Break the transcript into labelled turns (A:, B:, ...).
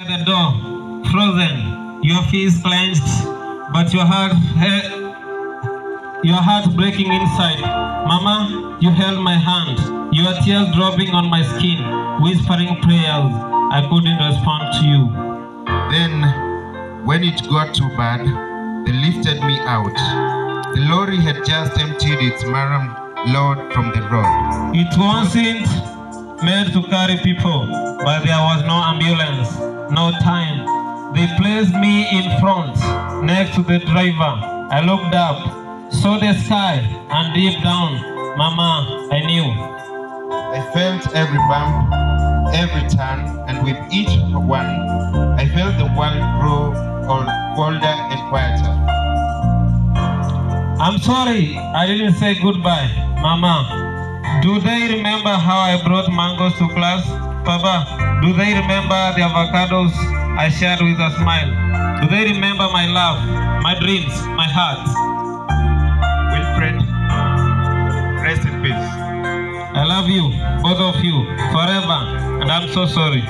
A: The door, frozen, your face clenched, but your heart breaking inside. Mama, you held my hand, your tears dropping on my skin, whispering prayers. I couldn't respond to you.
B: Then, when it got too bad, they lifted me out. The lorry had just emptied its maram load from the road.
A: It wasn't made to carry people, but there was no ambulance, no time. They placed me in front, next to the driver. I looked up, saw the sky, and deep down, Mama, I knew.
B: I felt every bump, every turn, and with each one, I felt the world grow colder and quieter.
A: I'm sorry, I didn't say goodbye, Mama. Do they remember how I brought mangoes to class? Papa, do they remember the avocados I shared with a smile? Do they remember my love, my dreams, my heart?
B: Wilfred, rest in peace.
A: I love you, both of you, forever, and I'm so sorry.